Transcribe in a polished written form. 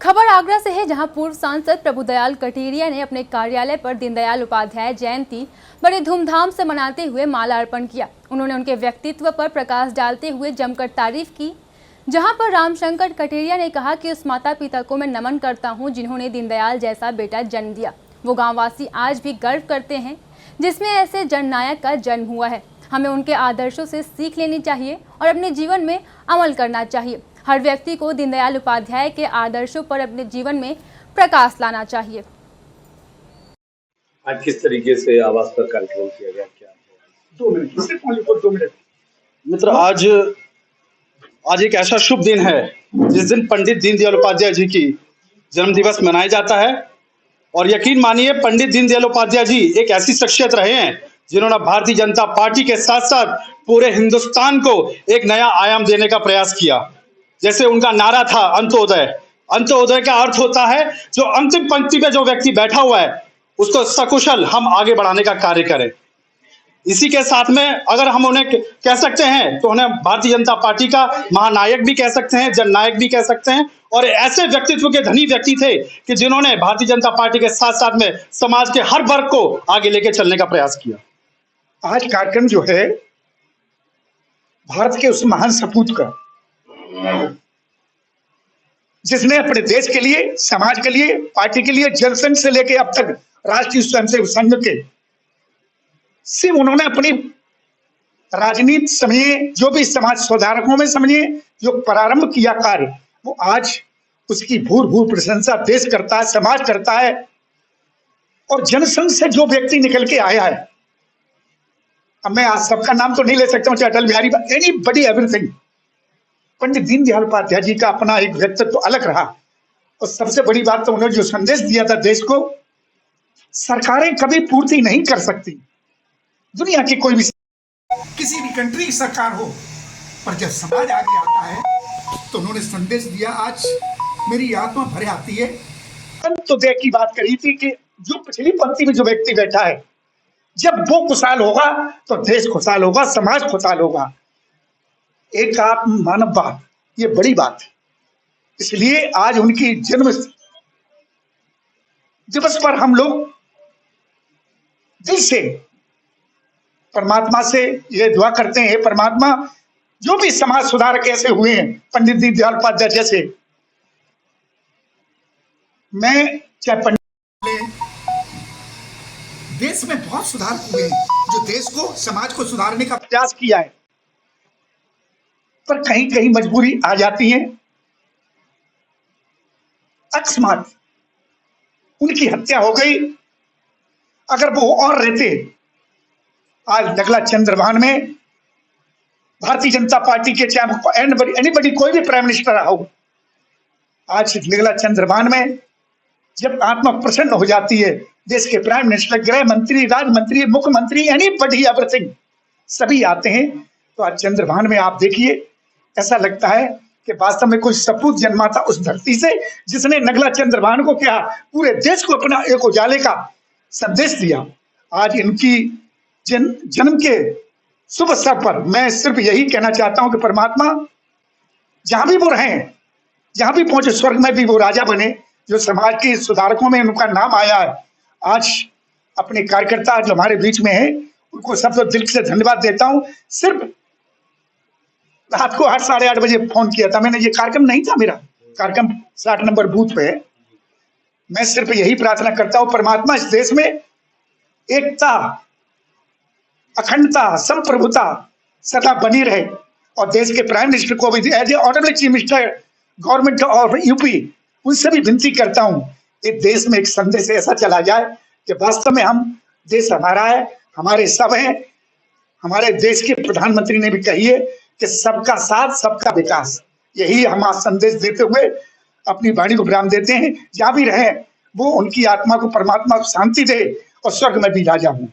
खबर आगरा से है, जहां पूर्व सांसद प्रभुदयाल कटेरिया ने अपने कार्यालय पर दीनदयाल उपाध्याय जयंती बड़े धूमधाम से मनाते हुए माला अर्पण किया। उन्होंने उनके व्यक्तित्व पर प्रकाश डालते हुए जमकर तारीफ की। जहां पर रामशंकर कटेरिया ने कहा कि उस माता पिता को मैं नमन करता हूं जिन्होंने दीनदयाल जैसा बेटा जन्म दिया। वो गाँववासी आज भी गर्व करते हैं जिसमें ऐसे जननायक का जन्म हुआ है। हमें उनके आदर्शों से सीख लेनी चाहिए और अपने जीवन में अमल करना चाहिए। हर व्यक्ति को दीनदयाल उपाध्याय के आदर्शों पर अपने जीवन में प्रकाश लाना चाहिए। आज किस तरीके से आवास पर कार्यक्रम किया गया? क्या 2 मिनट सिर्फ 2 मिनट मित्र, आज एक ऐसा शुभ दिन है जिस दिन पंडित दीनदयाल उपाध्याय जी की जन्म दिवस मनाया जाता है। और यकीन मानिए, पंडित दीनदयाल उपाध्याय जी एक ऐसी शख्सियत रहे हैं जिन्होंने भारतीय जनता पार्टी के साथ साथ पूरे हिंदुस्तान को एक नया आयाम देने का प्रयास किया। जैसे उनका नारा था अंत्योदय। अंत्योदय का अर्थ होता है जो अंतिम पंक्ति में जो व्यक्ति बैठा हुआ है उसको सकुशल हम आगे बढ़ाने का कार्य करें। इसी के साथ में अगर हम उन्हें कह सकते हैं तो उन्हें भारतीय जनता पार्टी का महानायक भी कह सकते हैं, जननायक भी कह सकते हैं। और ऐसे व्यक्तित्व के धनी व्यक्ति थे कि जिन्होंने भारतीय जनता पार्टी के साथ साथ में समाज के हर वर्ग को आगे लेकर चलने का प्रयास किया। आज कार्यक्रम जो है भारत के उस महान सपूत का, जिसने अपने देश के लिए, समाज के लिए, पार्टी के लिए, जनसंघ से लेकर अब तक राष्ट्रीय स्वयंसेवक संघ के सिर्फ उन्होंने अपनी राजनीति समझिए, जो भी समाज सुधारकों में समझिए, जो प्रारंभ किया कार्य, वो आज उसकी भूर भूर प्रशंसा देश करता है, समाज करता है। और जनसंघ से जो व्यक्ति निकल के आया है, अब मैं आज सबका नाम तो नहीं ले सकता हूँ, चाहे अटल बिहारी, एनीबॉडी, एवरीथिंग। पंडित दीनदयाल उपाध्याय जी का अपना एक व्यक्तित्व तो अलग रहा। और सबसे बड़ी बात तो उन्होंने जो संदेश दिया था देश को, सरकारें कभी पूर्ति नहीं कर सकती, दुनिया की कोई भी किसी भी कंट्री की सरकार हो, पर जब समाज आगे आता है तो उन्होंने संदेश दिया। आज मेरी आत्मा भरे आती है। अंत्योदय की बात करी थी कि जो पिछली पंक्ति में जो व्यक्ति बैठा है, जब वो खुशहाल होगा तो देश खुशहाल होगा, समाज खुशहाल होगा। एक आत्म मानववाद, ये बड़ी बात है। इसलिए आज उनकी जन्म दिवस पर हम लोग दिल से परमात्मा से ये दुआ करते हैं, परमात्मा जो भी समाज सुधारक ऐसे हुए हैं पंडित दीनदयाल उपाध्याय जैसे, मैं चाहे पंडित, देश में बहुत सुधार हुए हैं जो देश को, समाज को सुधारने का प्रयास किया है। पर कहीं कहीं मजबूरी आ जाती है। अकस्मात उनकी हत्या हो गई। अगर वो और रहते, आज नगला चंद्रभान में भारतीय जनता पार्टी के चाहे एनीबॉडी कोई भी प्राइम मिनिस्टर रहा हो, आज नगला चंद्रभान में जब आत्मा प्रसन्न हो जाती है, देश के प्राइम मिनिस्टर, गृह मंत्री, राज्य मंत्री, मुख्यमंत्री, एनीबॉडी, एवरीथिंग, सभी आते हैं। तो आज चंद्रभान में आप देखिए, ऐसा लगता है कि वास्तव में कोई सपूत जन्मा था उस धरती से, जिसने नगला चंद्रभान को क्या पूरे देश को अपना एक उजाले का संदेश दिया। आज इनकी जन्म के शुभ अवसर पर मैं सिर्फ यही कहना चाहता हूं कि परमात्मा जहां भी वो रहें, जहां भी पहुंचे, स्वर्ग में भी वो राजा बने। जो समाज के सुधारकों में उनका नाम आया है, आज अपने कार्यकर्ता जो हमारे बीच में है, उनको सबसे दिल से धन्यवाद देता हूं। सिर्फ रात को 8, साढ़े 8 बजे फोन किया था मैंने, ये कार्यक्रम नहीं था मेरा, कार्यक्रम 60 नंबर बूथ पे है। मैं सिर्फ यही प्रार्थना करता हूं, परमात्मा इस देश में एकता, अखंडता, संप्रभुता सदा बनी रहे। और देश के प्राइम मिनिस्टर को भी as a honourable chief minister government of UP, उनसे भी विनती करता हूं, इस देश में एक संदेश ऐसा चला जाए कि वास्तव में हम, देश हमारा है, हमारे सब हैं। हमारे देश के प्रधानमंत्री ने भी कही है कि सबका साथ, सबका विकास। यही हम आज संदेश देते हुए अपनी वाणी को विराम देते हैं। जहां भी रहे वो उनकी आत्मा को परमात्मा शांति दे और स्वर्ग में भी राजा हूं।